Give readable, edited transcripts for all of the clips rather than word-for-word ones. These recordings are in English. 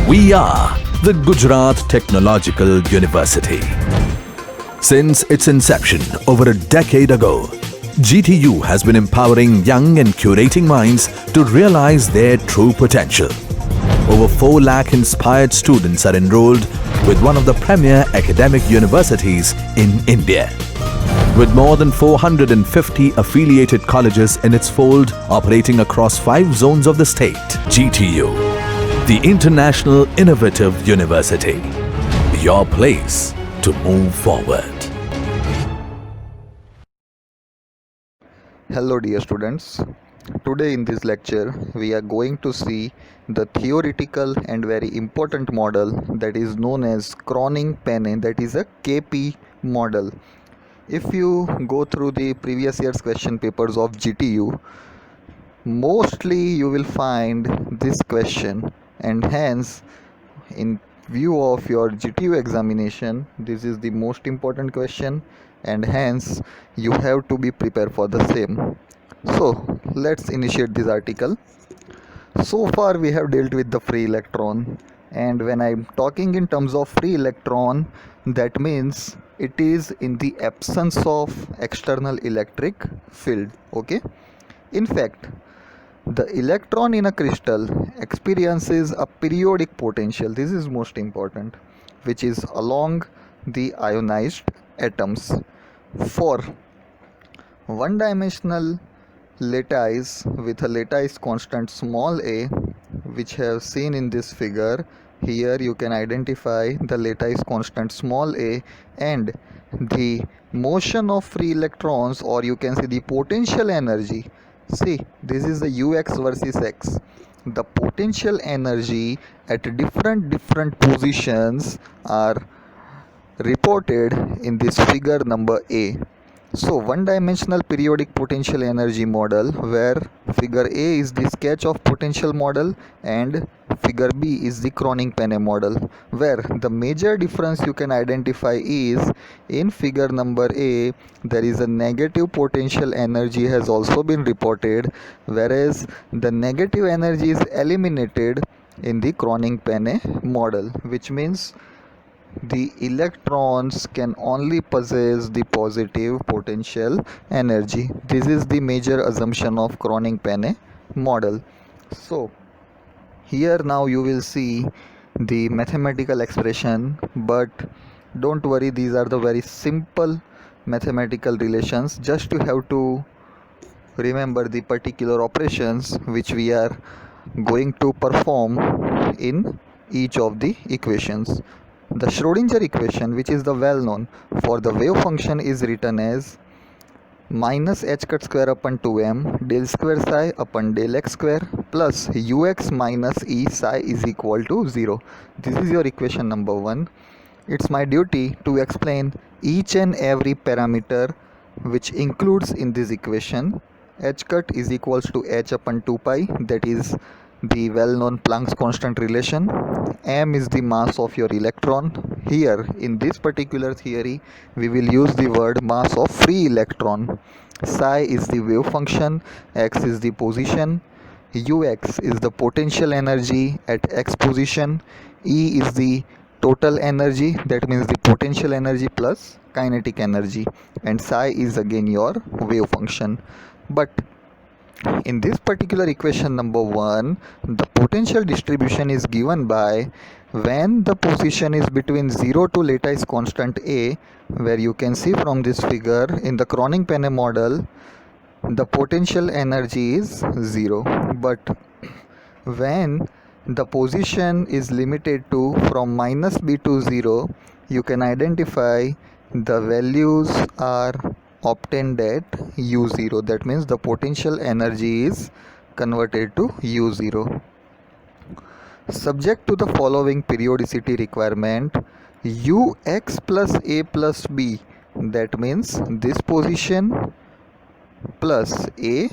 We are the Gujarat Technological University. Since its inception over a decade ago, GTU has been empowering young and curating minds to realize their true potential. Over 4 lakh inspired students are enrolled with one of the premier academic universities in India. With more than 450 affiliated colleges in its fold operating across 5 zones of the state, GTU, the International Innovative University, your place to move forward. Hello dear students, today in this lecture we are going to see the theoretical and very important model that is known as Kroning-Penney, that is a KP model. If you go through the previous year's question papers of GTU, mostly you will find this question, and hence in view of your GTU examination this is the most important question, and hence you have to be prepared for the same. So let's initiate this article. So far we have dealt with the free electron, and when I'm talking in terms of free electron, that means it is in the absence of external electric field. Okay, in fact the electron in a crystal experiences a periodic potential, this is most important, which is along the ionized atoms. For one dimensional lattice with a lattice constant small a, which have seen in this figure, here you can identify the lattice constant small a, and the motion of free electrons, or you can say the potential energy. See, this is the ux versus x. The potential energy at different positions are reported in this figure number A. So one dimensional periodic potential energy model, where figure A is the sketch of potential model and figure B is the Kroning-Penney model, where the major difference you can identify is in figure number A there is a negative potential energy has also been reported, whereas the negative energy is eliminated in the Kroning-Penney model, which means the electrons can only possess the positive potential energy. This is the major assumption of Kroning-Penney model. So here now you will see the mathematical expression, but don't worry, these are the very simple mathematical relations. Just you have to remember the particular operations which we are going to perform in each of the equations. The Schrodinger equation, which is the well known for the wave function, is written as minus h cut square upon 2m del square psi upon del x square plus ux minus e psi is equal to 0. This is your equation number 1. It's my duty to explain each and every parameter which includes in this equation. H cut is equals to h upon 2 pi, that is the well-known Planck's constant relation. M is the mass of your electron. Here in this particular theory we will use the word mass of free electron. Psi is the wave function, x is the position, ux is the potential energy at x position, E is the total energy, that means the potential energy plus kinetic energy, and psi is again your wave function. But in this particular equation number 1, the potential distribution is given by when the position is between 0 to lattice constant a, where you can see from this figure in the Kroning-Penney model the potential energy is 0. But when the position is limited to from minus b to 0, you can identify the values are obtained at u0, that means the potential energy is converted to u0. Subject to the following periodicity requirement, ux plus a plus b, that means this position plus a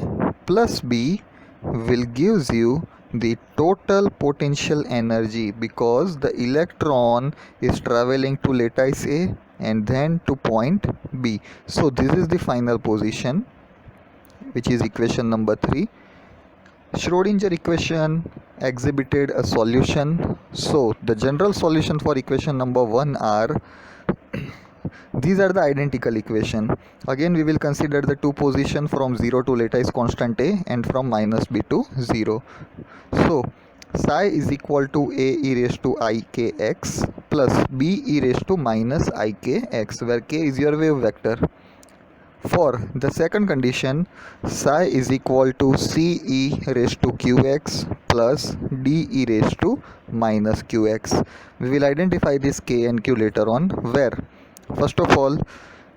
plus b will gives you the total potential energy, because the electron is traveling to lattice A and then to point B. So this is the final position, which is equation number 3. Schrodinger equation exhibited a solution. So the general solution for equation number 1 are these are the identical equation. Again we will consider the two position from 0 to lattice constant a and from minus b to 0. So psi is equal to a e raised to I k x plus b e raised to minus I k x, where k is your wave vector. For the second condition, psi is equal to c e raised to qx plus d e raised to minus qx. We will identify this k and q later on, where first of all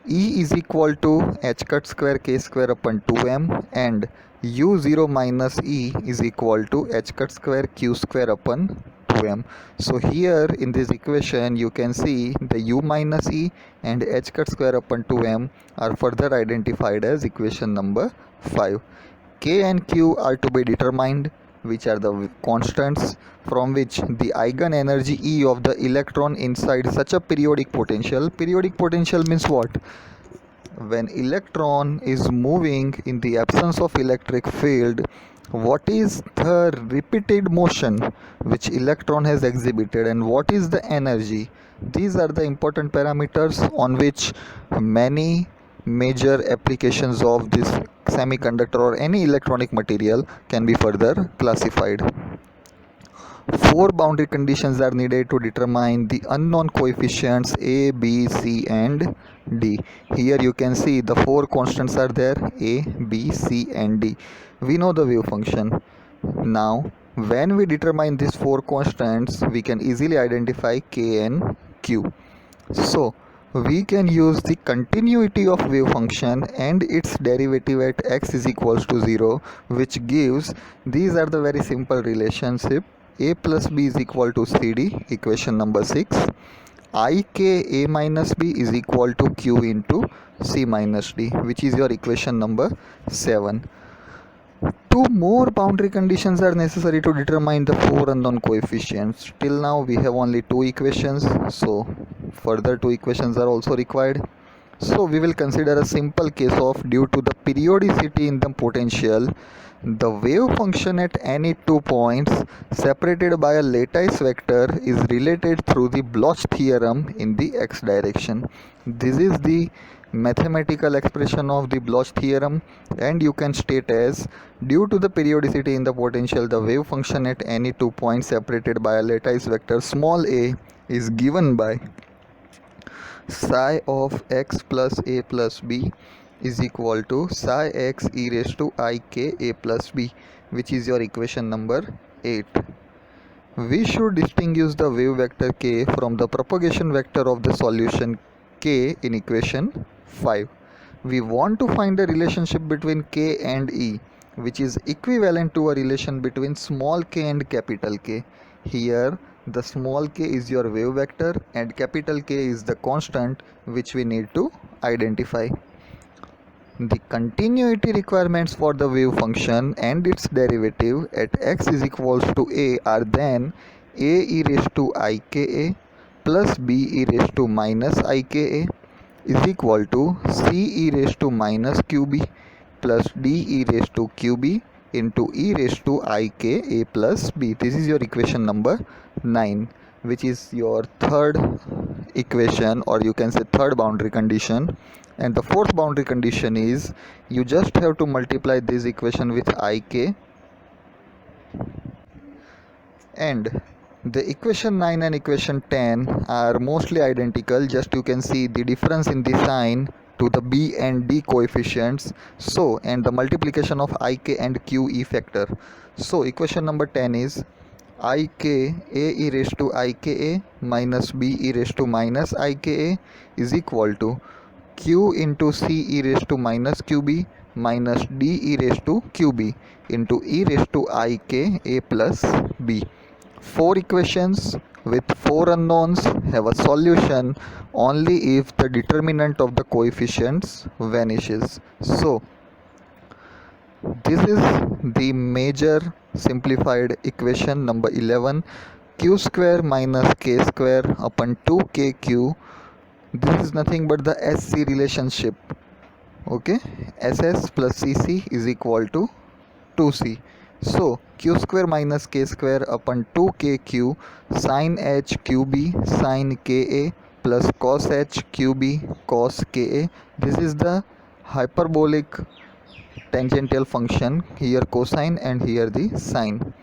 E is equal to h cut square k square upon 2m and u0 minus E is equal to h cut square q square upon 2m. So here in this equation you can see the u minus E and h cut square upon 2m are further identified as equation number 5. K and Q are to be determined, which are the constants from which the eigen energy E of the electron inside such a periodic potential. Periodic potential means what? When electron is moving in the absence of electric field, what is the repeated motion which electron has exhibited and what is the energy? These are the important parameters on which many major applications of this semiconductor or any electronic material can be further classified. Four boundary conditions are needed to determine the unknown coefficients A, B, C and D. Here you can see the four constants are there, A, B, C and D. We know the wave function. Now when we determine these four constants, we can easily identify K and Q. So we can use the continuity of wave function and its derivative at x is equals to 0, which gives, these are the very simple relationship. A plus b is equal to cd, equation number 6. Ik a minus b is equal to q into c minus d, which is your equation number 7. Two more boundary conditions are necessary to determine the four unknown coefficients. Till now we have only two equations, so further two equations are also required. So we will consider a simple case of, due to the periodicity in the potential, the wave function at any 2 points separated by a lattice vector is related through the Bloch theorem in the x direction. This is the mathematical expression of the Bloch theorem, and you can state as, due to the periodicity in the potential, the wave function at any 2 points separated by a lattice vector small a is given by psi of x plus a plus b is equal to psi x e raised to I k a plus b, which is your equation number 8. We should distinguish the wave vector k from the propagation vector of the solution k in equation 5. We want to find a relationship between k and e, which is equivalent to a relation between small k and capital K. Here the small k is your wave vector and capital K is the constant which we need to identify. The continuity requirements for the wave function and its derivative at x is equals to a are then a e raised to I k a plus b e raised to minus I k a is equal to c e raised to minus qb plus d e raised to qb into e raised to I k a plus b. This is your equation number 9, which is your third equation, or you can say third boundary condition. And the fourth boundary condition is, you just have to multiply this equation with Ik, and the equation 9 and equation 10 are mostly identical, just you can see the difference in the sign to the b and d coefficients, so, and the multiplication of Ik and qe factor. So equation number 10 is Ik a e raised to Ika minus b e raised to minus Ika is equal to q into c e raised to minus qb minus d e raised to qb into e raised to Ik a plus b. Four equations with four unknowns have a solution only if the determinant of the coefficients vanishes. So this is the major simplified equation number 11, q square minus k square upon 2kq. This is nothing but the SC relationship. Okay, SS plus CC is equal to 2C, So q square minus k square upon 2kq sin h qb sin ka plus cos h qb cos ka. This is the hyperbolic tangential function, here cosine and here the sine.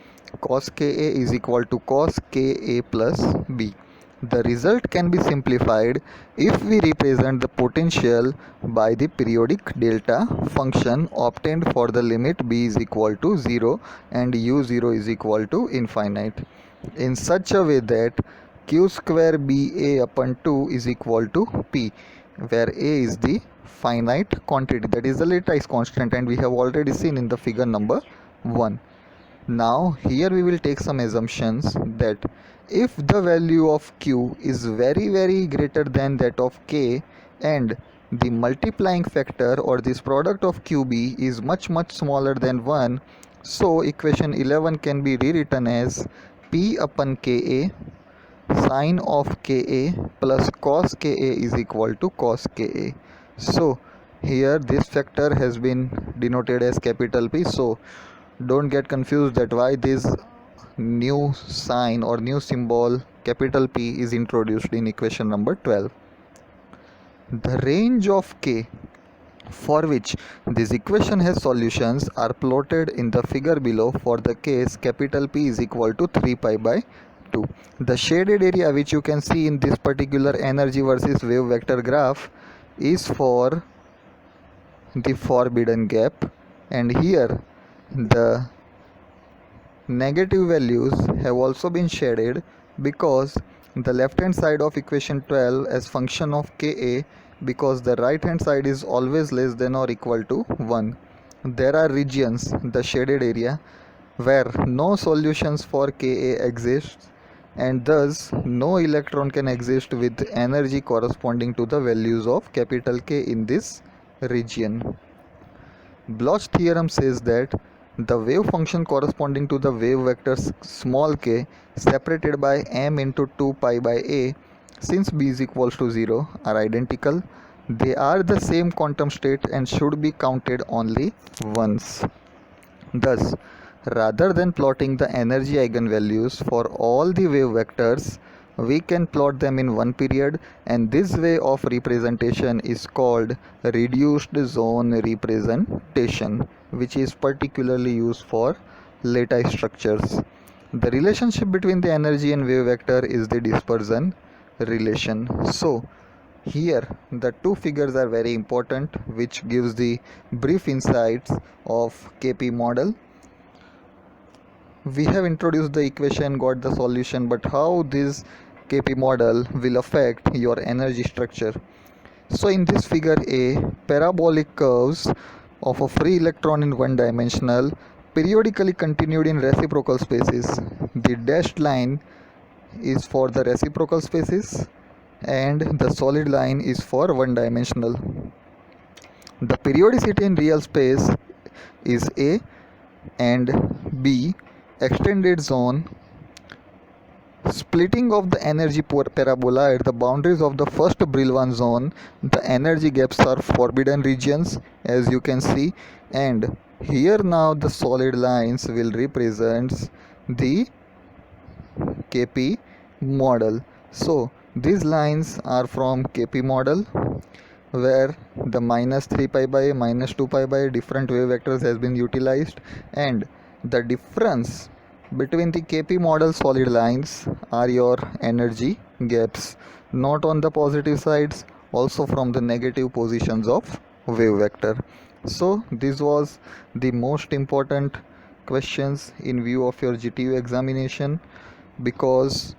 Cos ka is equal to cos ka plus b. The result can be simplified if we represent the potential by the periodic delta function obtained for the limit b is equal to 0 and u0 is equal to infinite, in such a way that q square ba upon 2 is equal to p, where a is the finite quantity, that is the lattice constant, and we have already seen in the figure number 1. Now here we will take some assumptions that if the value of q is very greater than that of k and the multiplying factor or this product of qb is much smaller than 1, so equation 11 can be rewritten as p upon ka sine of ka plus cos ka is equal to cos ka. So here this factor has been denoted as capital P, so don't get confused that why this new sign or new symbol capital P is introduced in equation number 12. The range of k for which this equation has solutions are plotted in the figure below for the case capital P is equal to 3 pi by 2. The shaded area which you can see in this particular energy versus wave vector graph is for the forbidden gap, and here the negative values have also been shaded because the left hand side of equation 12 as function of ka, because the right hand side is always less than or equal to 1. There are regions, the shaded area, where no solutions for ka exist, and thus no electron can exist with energy corresponding to the values of capital K in this region. Bloch's theorem says that the wave function corresponding to the wave vectors small k separated by m into 2 pi by a, since b is equals to 0, are identical. They are the same quantum state and should be counted only once. Thus, rather than plotting the energy eigenvalues for all the wave vectors, we can plot them in one period, and this way of representation is called reduced zone representation, which is particularly used for lattice structures. The relationship between the energy and wave vector is the dispersion relation. So here the two figures are very important, which gives the brief insights of KP model. We have introduced the equation, got the solution, but how this KP model will affect your energy structure. So in this figure A, parabolic curves of a free electron in one dimensional periodically continued in reciprocal spaces. The dashed line is for the reciprocal spaces and the solid line is for one dimensional. The periodicity in real space is A and B. Extended zone. Splitting of the energy parabola at the boundaries of the first Brillouin zone, the energy gaps are forbidden regions, as you can see, and here now the solid lines will represent the KP model. So these lines are from KP model, where the minus 3 pi by minus 2 pi by different wave vectors has been utilized, and the difference between the KP model solid lines are your energy gaps, not on the positive sides, also from the negative positions of wave vector. So this was the most important questions in view of your GTU examination, because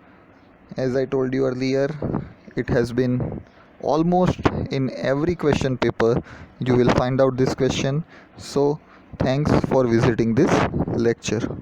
as I told you earlier, it has been almost in every question paper you will find out this question. So thanks for visiting this lecture.